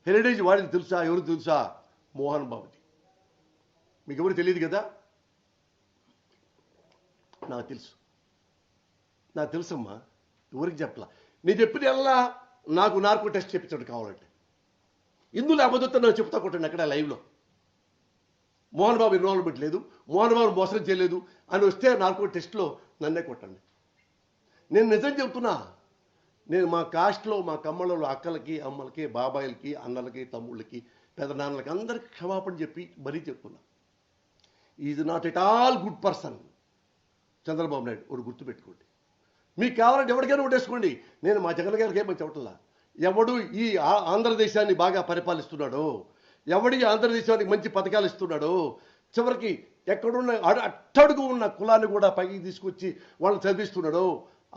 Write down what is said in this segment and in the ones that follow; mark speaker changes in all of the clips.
Speaker 1: Heritage వాడిని తెలుసా? ఎవరు తెలుసా? మోహన్ బాబుది. మీకు ఎవరు తెలియదు కదా? నాకు తెలుసమ్మా. ఎవరికి చెప్పలా. నేను చెప్పిన ఎలా నాకు నార్కో టెస్ట్ చెప్పించాడు కావాలంటే. ఇందులో అబద్ధం నాకు చెప్తా కొట్టండి అక్కడ లైవ్లో. మోహన్ బాబు ఇన్వాల్వ్మెంట్ లేదు, మోహన్ బాబు మోసం చేయలేదు అని వస్తే నార్కో టెస్ట్లో నన్నే కొట్టండి. నేను నిజం చెప్తున్నా. నేను మా కాస్ట్లో, మా కమ్మలలో అక్కలకి, అమ్మలకి, బాబాయిలకి, అన్నలకి, తమ్ముళ్ళకి, పెదనాన్నలకి అందరికి క్షమాపణ చెప్పి మరీ చెప్తున్నా. Is not at all good person Chandrababu Naidu. ఒకటి గుర్తుపెట్టుకోండి. మీకు కావాలంటే ఎవరికైనా ఓటేసుకోండి. నేను మా జగన్ గారికి ఏమని చెప్పట్లా. ఎవడు ఈ ఆంధ్రదేశాన్ని బాగా పరిపాలిస్తున్నాడో, ఎవడి ఆంధ్రదేశానికి మంచి పథకాలు ఇస్తున్నాడో, చివరికి ఎక్కడున్న అట్టడుగు ఉన్న కులాన్ని కూడా పైకి తీసుకొచ్చి వాళ్ళని చదివిస్తున్నాడో,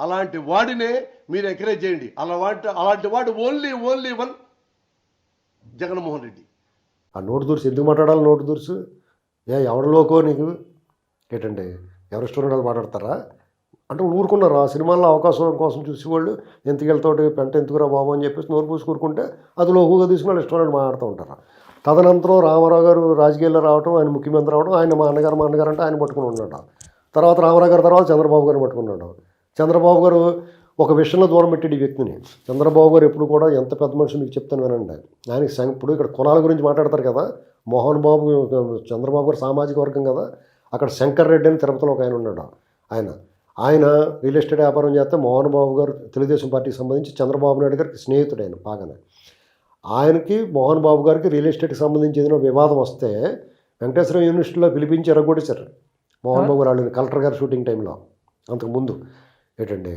Speaker 1: అలాంటి వాడినే మీరు ఎంకరేజ్ చేయండి. అలాంటి వాడు ఓన్లీ వన్ జగన్మోహన్ రెడ్డి.
Speaker 2: ఆ నోటు దూర్సు ఎందుకు మాట్లాడాలి? నోటు దూర్సు ఎవరిలోకో నీకు ఏంటంటే ఎవరి స్టూడెంట్ మాట్లాడతారా అంటే ఊరుకున్నారు. ఆ సినిమాల్లో అవకాశం కోసం చూసేవాళ్ళు ఎంతకెళ్తాడు పెంట ఎందుకురా బాబు అని చెప్పేసి నోరు పూసి కూరుకుంటే అది లోకుగా తీసుకుని వాళ్ళు స్టూడెంట్ మాట్లాడుతూ ఉంటారు. తదనంతరం రామారావు గారు రాజకీయాల్లో రావడం, ఆయన ముఖ్యమంత్రి రావడం, ఆయన మా అన్నగారు అంటే ఆయన పట్టుకుని ఉన్నాడు. తర్వాత రామారావు గారి తర్వాత చంద్రబాబు గారిని పట్టుకున్నాడు. చంద్రబాబు గారు ఒక విషయంలో దూరం పెట్టాడు ఈ వ్యక్తిని. చంద్రబాబు గారు ఎప్పుడు కూడా ఎంత పెద్ద మనిషి మీకు చెప్తాను వినండి. ఆయనకి ఇప్పుడు ఇక్కడ కులాల గురించి మాట్లాడతారు కదా. మోహన్ బాబు చంద్రబాబు గారు సామాజిక వర్గం కదా. అక్కడ శంకర్ రెడ్డి అని తిరుపతిలో ఒక ఆయన ఉన్నాడు. ఆయన రియల్ ఎస్టేట్ వ్యాపారం చేస్తే మోహన్ బాబు గారు తెలుగుదేశం పార్టీకి సంబంధించి చంద్రబాబు నాయుడు గారికి స్నేహితుడు. ఆయన బాగానే ఆయనకి మోహన్ బాబు గారికి రియల్ ఎస్టేట్కి సంబంధించి ఏదైనా వివాదం వస్తే వెంకటేశ్వర యూనివర్సిటీలో పిలిపించి ఎరగొట్టేశారు మోహన్ బాబు గారు వాళ్ళని. కలెక్టర్ గారు షూటింగ్ టైంలో అంతకుముందు ఏంటండి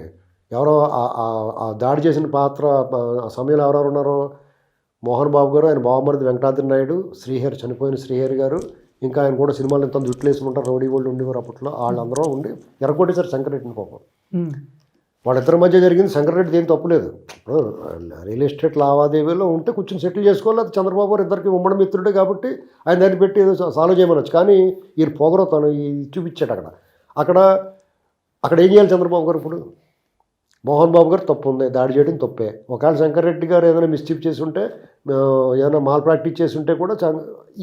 Speaker 2: ఎవరో ఆ దాడి చేసిన పాత్ర ఆ సమయంలో ఎవరెవరు ఉన్నారో మోహన్ బాబు గారు, ఆయన బావమరిది వెంకటాద్రి నాయుడు, శ్రీహరి చనిపోయిన శ్రీహరి గారు, ఇంకా ఆయన కూడా సినిమాలు ఎంత జుట్లు వేసుకుంటారు రౌడీ వాళ్ళు ఉండేవారు అప్పట్లో. వాళ్ళందరూ ఉండి ఎరగొట్టేశారు శంకరెడ్డిని. పాపం వాళ్ళిద్దరి మధ్య జరిగింది. శంకరెడ్డి ఏం తప్పులేదు. ఇప్పుడు రియల్ ఎస్టేట్ లావాదేవీలో ఉంటే కూర్చొని సెటిల్ చేసుకోవాలి. అది చంద్రబాబు గారు ఇద్దరికి ఉమ్మడి మిత్రుడే కాబట్టి ఆయన దాన్ని పెట్టి ఏదో సాల్వ్ చేయమనొచ్చు. కానీ ఈయన పోగరవుతాను చూపించాడు అక్కడ ఏం చేయాలి చంద్రబాబు గారు? ఇప్పుడు మోహన్ బాబు గారు తప్పు ఉంది, దాడి చేయడం తప్పే. ఒకవేళ శంకరెడ్డి గారు ఏదైనా మిస్చీఫ్ చేసి ఉంటే, ఏదైనా మాల్ ప్రాక్టీస్ చేసి ఉంటే కూడా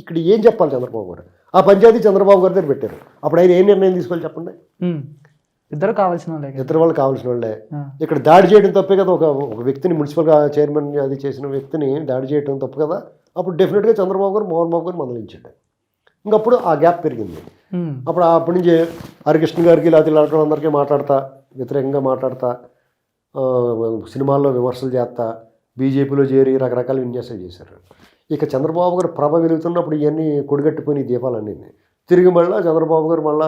Speaker 2: ఇక్కడ ఏం చెప్పాలి చంద్రబాబు గారు? ఆ పంచాయతీ చంద్రబాబు గారి దగ్గర పెట్టారు. అప్పుడు ఆయన ఏం నిర్ణయం తీసుకోవాలి చెప్పండి?
Speaker 3: ఇద్దరు కావాల్సిన వాళ్ళే,
Speaker 2: ఇద్దరు వాళ్ళు కావాల్సిన వాళ్ళే. ఇక్కడ దాడి చేయడం తప్పే కదా. ఒక వ్యక్తిని మున్సిపల్ చైర్మన్ అది చేసిన వ్యక్తిని దాడి చేయడం తప్పు కదా. అప్పుడు డెఫినెట్గా చంద్రబాబు గారు మోహన్ బాబు గారు మందలించాడు. ఇంకప్పుడు ఆ గ్యాప్ పెరిగింది. అప్పటి నుంచి హరికృష్ణ గారికి లేకపోతే అందరికీ వ్యతిరేకంగా మాట్లాడతా, సినిమాల్లో విమర్శలు చేస్తా, బీజేపీలో చేరి రకరకాల విన్యాసాలు చేశారు. ఇక చంద్రబాబు గారు ప్రభ వెలుగుతున్నప్పుడు ఇవన్నీ కొడిగట్టిపోయిన దీపాలన్నీ తిరిగి మళ్ళీ చంద్రబాబు గారు మళ్ళీ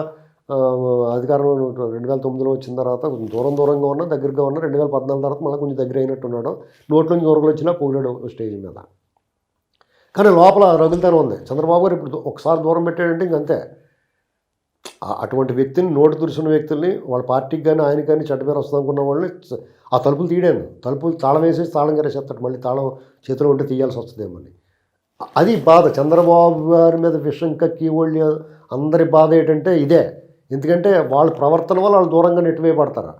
Speaker 2: అధికారంలో 2009లో వచ్చిన తర్వాత కొంచెం దూరంగా ఉన్నా, దగ్గరగా ఉన్నా. 2014 తర్వాత మళ్ళీ కొంచెం దగ్గర అయినట్టున్నాడు. నోట్ల నుంచి దూరంలో వచ్చినా పోగలేడు స్టేజ్ మీద. కానీ లోపల రగులుతూనే ఉంది. చంద్రబాబు గారు ఇప్పుడు ఒకసారి దూరం పెట్టాడంటే ఇంకంతే. అటువంటి వ్యక్తిని, నోటు తురుసున్న వ్యక్తుల్ని, వాళ్ళ పార్టీకి కానీ ఆయనకి కానీ చెడ్డ పేరు వస్తుంది అనుకున్న వాళ్ళని ఆ తలుపులు తీయడాను. తలుపులు తాళం వేసేసి తాళం గరేసేస్తాడు. మళ్ళీ తాళం చేతిలో ఉంటే తీయాల్సి వస్తుందేమో అని. అది బాధ. చంద్రబాబు గారి మీద విషం కక్కి వాళ్ళు అందరి బాధ ఏంటంటే ఇదే. ఎందుకంటే వాళ్ళ ప్రవర్తన వల్ల వాళ్ళు దూరంగా నెట్టివేయబడతారు.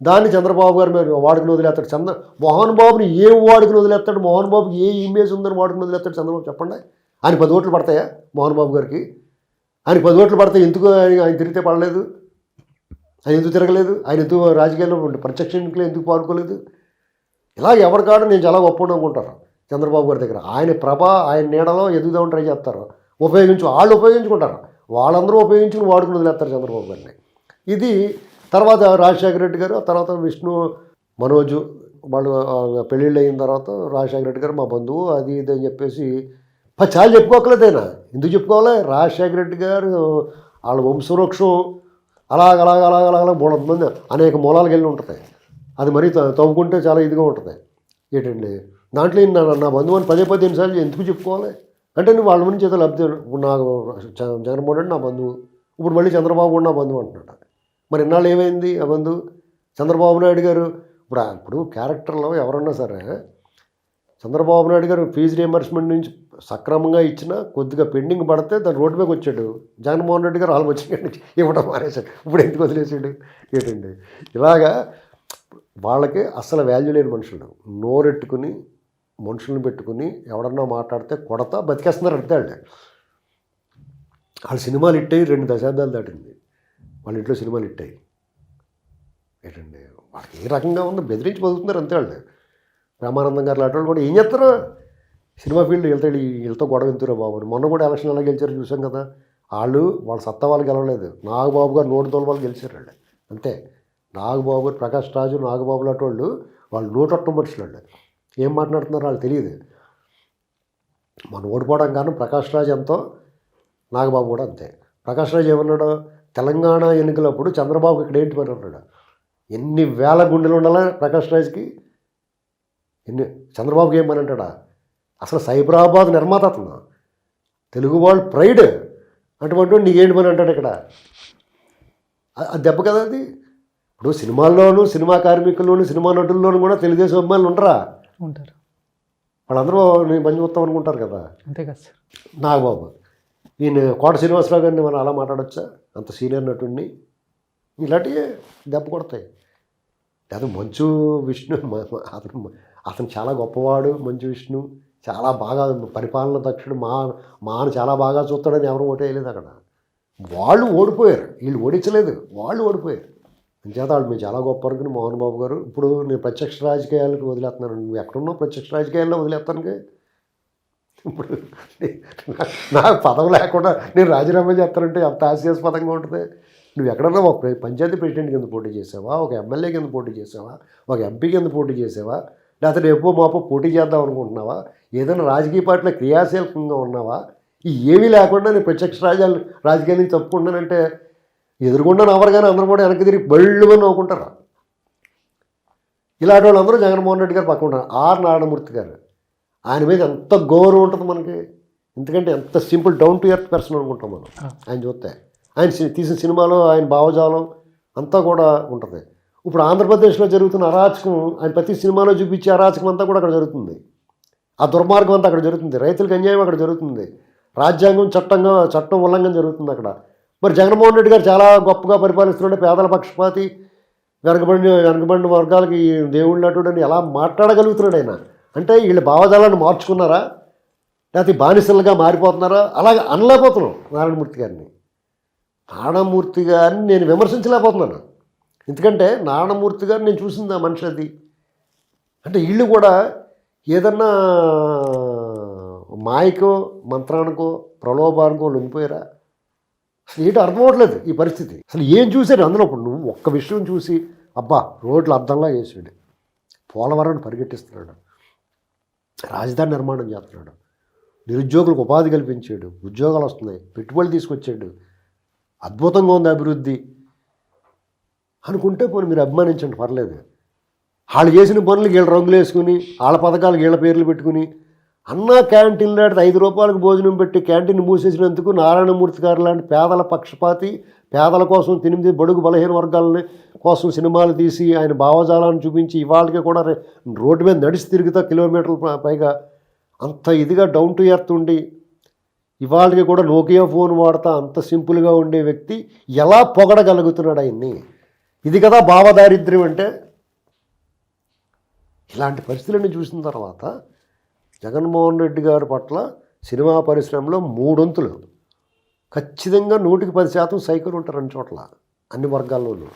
Speaker 2: దాన్ని చంద్రబాబు గారి మీద వాడుకుని వదిలేస్తాడు. మోహన్ బాబుని ఏ వాడుకుని వదిలేస్తాడు? మోహన్ బాబుకి ఏ ఇమేజ్ ఉందని వాడుకుని వదిలేస్తాడు చంద్రబాబు? చెప్పండి. ఆయన 10 ఓట్లు పడతాయా మోహన్ బాబు గారికి? ఆయన 10 ఓట్లు పడితే ఎందుకు ఆయన తిరిగితే పడలేదు? ఆయన ఎందుకు తిరగలేదు? ఆయన ఎందుకు రాజకీయాల్లో ప్రత్యక్ష ఎన్నికలు ఎందుకు పాల్గొలేదు? ఇలా ఎవరికాడ నేను చాలా గొప్ప అనుకుంటారు చంద్రబాబు గారి దగ్గర. ఆయన ప్రభ, ఆయన నీడలో ఎదుగుదామని ట్రై చేస్తారు. వాళ్ళు ఉపయోగించుకుంటారు. వాళ్ళందరూ ఉపయోగించుకుని వాడుకుని వదిలేస్తారు చంద్రబాబు గారిని. ఇది తర్వాత రాజశేఖర రెడ్డి గారు, తర్వాత విష్ణు, మనోజు వాళ్ళు పెళ్ళిళ్ళు అయిన తర్వాత రాజశేఖర రెడ్డి గారు మా బంధువు అది ఇది అని చెప్పేసి చాలా చెప్పుకోకలేదైనా. ఎందుకు చెప్పుకోవాలి? రాజశేఖర రెడ్డి గారు వాళ్ళ వంశవృక్షం అలాగ 300 మంది అనేక మూలాలకు వెళ్ళి ఉంటుంది. అది మరీ తవ్వుకుంటే చాలా ఇదిగా ఉంటుంది. ఏంటండి దాంట్లో నా బంధువు అని 10 ఎన్నిసార్లు ఎందుకు చెప్పుకోవాలి? అంటే నువ్వు వాళ్ళ నుంచి ఏదో లబ్ధి. నాకు జగన్మోహన్ రెడ్డి నా బంధువు, ఇప్పుడు మళ్ళీ చంద్రబాబు కూడా నా బంధువు అంటున్నాడు. మరి ఇన్నాళ్ళు ఏమైంది ఆ బంధువు? చంద్రబాబు నాయుడు గారు ఇప్పుడు క్యారెక్టర్లో ఎవరన్నా సరే చంద్రబాబు నాయుడు గారు ఫీజు రియంబర్స్మెంట్ నుంచి సక్రమంగా ఇచ్చినా కొద్దిగా పెండింగ్ పడితే దాని రోడ్డు మీద వచ్చాడు. జగన్మోహన్ రెడ్డి గారు వాళ్ళు వచ్చిన ఇవ్వడం మానేశాడు. ఇప్పుడు ఎందుకు వదిలేసాడు? ఏంటండి ఇలాగా వాళ్ళకి అసలు వాల్యూ లేని మనుషులు నోరెట్టుకుని మనుషులను పెట్టుకుని ఎవడన్నా మాట్లాడితే కొడతా బతికేస్తున్నారు అంతే వాళ్ళ సినిమాలు హిట్ అయ్యి 2 దశాబ్దాలు దాటింది. వాళ్ళ ఇంట్లో సినిమాలు హిట్ అయ్యి ఏంటండి వాళ్ళకి ఏ రకంగా ఉందో బెదిరించి బతుకుతున్నారు అంతే వాళ్ళు. రామానందం గారు లాంటి వాళ్ళు కూడా ఏం చేస్తారో సినిమా ఫీల్డ్ వీళ్ళతో గొడవ ఎంతురా బాబు అని. మొన్న కూడా ఎలక్షన్ ఎలా గెలిచారు చూసాం కదా. వాళ్ళ సత్తా వాళ్ళు గెలవలేదు. నాగబాబు గారు 109 వాళ్ళు గెలిచారు వాళ్ళు అంతే. నాగబాబు గారు, ప్రకాష్ రాజు, నాగబాబు లాంటి వాళ్ళు 108 మనుషులు వాళ్ళు. ఏం మాట్లాడుతున్నారో వాళ్ళు తెలియదు. మనం ఓడిపోవడం కారణం ప్రకాష్ రాజు ఎంతో, నాగబాబు కూడా అంతే. ప్రకాష్ రాజు ఏమన్నాడు, తెలంగాణ ఎన్నికలప్పుడు చంద్రబాబు ఇక్కడ ఏంటి పని అన్నాడు. ఎన్ని వేల గుండెలు ఉండాలా ప్రకాష్ రాజ్కి, చంద్రబాబుకి ఏమని అంటాడా. అసలు సైబరాబాద్ నిర్మాత అతను, తెలుగు వాళ్ళు ప్రైడ్. అటువంటి నీకేంటి పని అంటాడు ఇక్కడ. అది దెబ్బ కదా అది. ఇప్పుడు సినిమాల్లోనూ, సినిమా కార్మికుల్లోనూ, సినిమా నటుల్లోనూ కూడా తెలుగుదేశం అమ్మాయిలు ఉంటారా?
Speaker 3: ఉంటారు.
Speaker 2: వాళ్ళందరూ నేను పని చూస్తాం అనుకుంటారు కదా.
Speaker 3: అంతే కదా సార్.
Speaker 2: నాగబాబు, ఈయన కోట శ్రీనివాసరావు గారిని మనం అలా మాట్లాడచ్చా? అంత సీనియర్ నటుడిని. ఇలాంటివి దెబ్బ కొడతాయి. లేదా మంచు విష్ణు, అతను చాలా గొప్పవాడు. మంచు విష్ణు చాలా బాగా పరిపాలన దక్షుడు, మాను చాలా బాగా చూస్తాడని ఎవరు ఓటేయలేదు అక్కడ. వాళ్ళు ఓడిపోయారు, వీళ్ళు ఓడించలేదు, వాళ్ళు ఓడిపోయారు. అంచేత వాళ్ళు మేము చాలా గొప్ప అనుకుని మోహన్ బాబు గారు. ఇప్పుడు నేను ప్రత్యక్ష రాజకీయాలకు వదిలేస్తున్నాను. నువ్వు ఎక్కడున్నావు ప్రత్యక్ష రాజకీయాల్లో వదిలేస్తానుగా. ఇప్పుడు నాకు పదవి లేకుండా నేను రాజీనామా చేస్తానంటే ఎంత హాస్యాస్పదంగా ఉంటుంది. నువ్వు ఎక్కడన్నా ఒక పంచాయతీ ప్రెసిడెంట్ కింద పోటీ చేసావా, ఒక ఎమ్మెల్యే కింద పోటీ చేసావా, ఒక ఎంపీ కింద పోటీ చేసావా, లేకపోతే రేపో మాపో పోటీ చేద్దాం అనుకుంటున్నావా, ఏదైనా రాజకీయ పార్టీలో క్రియాశీలకంగా ఉన్నావా? ఈ ఏమీ లేకుండా నేను ప్రత్యక్ష రాజకీయాల నుంచి తప్పుకుంటానంటే ఎదురుగుండా నవ్వరుగానే అందరూ కూడా వెనక్కి తిరిగి బళ్ళుమని నవ్వుకుంటారు. ఇలాంటి వాళ్ళందరూ జగన్మోహన్ రెడ్డి గారు పక్కన ఉంటారు. నారాయణమూర్తి గారు, ఆయన మీద ఎంత గౌరవం ఉంటుంది మనకి. ఎందుకంటే ఎంత simple down to earth person అనుకుంటాం మనం ఆయన చూస్తే. ఆయన తీసిన సినిమాలో ఆయన భావజాలం అంతా కూడా ఉంటుంది. ఇప్పుడు ఆంధ్రప్రదేశ్లో జరుగుతున్న అరాచకం, ఆయన ప్రతి సినిమాలో చూపించే అరాచకం అంతా కూడా అక్కడ జరుగుతుంది. ఆ దుర్మార్గం అంతా అక్కడ జరుగుతుంది. రైతులకు అన్యాయం అక్కడ జరుగుతుంది. రాజ్యాంగం చట్టం ఉల్లంఘన జరుగుతుంది అక్కడ. మరి జగన్మోహన్ రెడ్డి గారు చాలా గొప్పగా పరిపాలిస్తున్నాడు, పేదల పక్షపాతి, వెనకబడిన వర్గాలకి దేవుళ్ళు అటుడని ఎలా మాట్లాడగలుగుతున్నాడు ఆయన. అంటే వీళ్ళ భావజాలాన్ని మార్చుకున్నారా, లేకపోతే బానిసలుగా మారిపోతున్నారా? అలాగే అనలేకపోతున్నాం నారాయణమూర్తి గారిని. నారాయణమూర్తి గారిని నేను విమర్శించలేకపోతున్నాను. ఎందుకంటే నారాయణమూర్తి గారిని నేను చూసింది ఆ మనిషి అది. అంటే వీళ్ళు కూడా ఏదన్నా మాయకో, మంత్రానికో, ప్రలోభానికో లొంగిపోయారా? అసలు ఏంటో అర్థం అవ్వట్లేదు ఈ పరిస్థితి. అసలు ఏం చూశారు అందులో? ఇప్పుడు నువ్వు ఒక్క విషయం చూసి అబ్బా రోడ్లు అద్దంలా వేసాడు, పోలవరాన్ని పరిగెట్టిస్తున్నాడు, రాజధాని నిర్మాణం చేస్తున్నాడు, నిరుద్యోగులకు ఉపాధి కల్పించాడు, ఉద్యోగాలు వస్తున్నాయి, పెట్టుబడులు తీసుకొచ్చాడు, అద్భుతంగా ఉంది అభివృద్ధి అనుకుంటే పోనీ మీరు అభిమానించండి, పర్లేదు. వాళ్ళు చేసిన పనులు వీళ్ళ రంగులు వేసుకుని, వాళ్ళ పథకాలకు వీళ్ళ పేర్లు పెట్టుకుని, అన్నా క్యాంటీన్లో 5 రూపాయలకు భోజనం పెట్టి క్యాంటీన్ మూసేసినందుకు నారాయణమూర్తి గారు లాంటి పేదల పక్షపాతి, పేదల కోసం 8 బడుగు బలహీన వర్గాలని కోసం సినిమాలు తీసి ఆయన భావజాలాన్ని చూపించి ఇవాళకి కూడా రోడ్డు మీద నడిచి తిరుగుతా కిలోమీటర్ల పైగా అంత ఇదిగా డౌన్ టు ఎర్త్ ఉండి ఇవాళకి కూడా నోకియా ఫోన్ వాడతా అంత సింపుల్గా ఉండే వ్యక్తి ఎలా పొగడగలుగుతున్నాడు ఆయన్ని? ఇది కదా భావదారిద్ర్యం అంటే. ఇలాంటి పరిస్థితులన్నీ చూసిన తర్వాత జగన్మోహన్ రెడ్డి గారి పట్ల సినిమా పరిశ్రమలో 3 వంతులు ఖచ్చితంగా 100% సైకిల్ ఉంటారు అన్ని చోట్ల, అన్ని వర్గాల్లోనూ.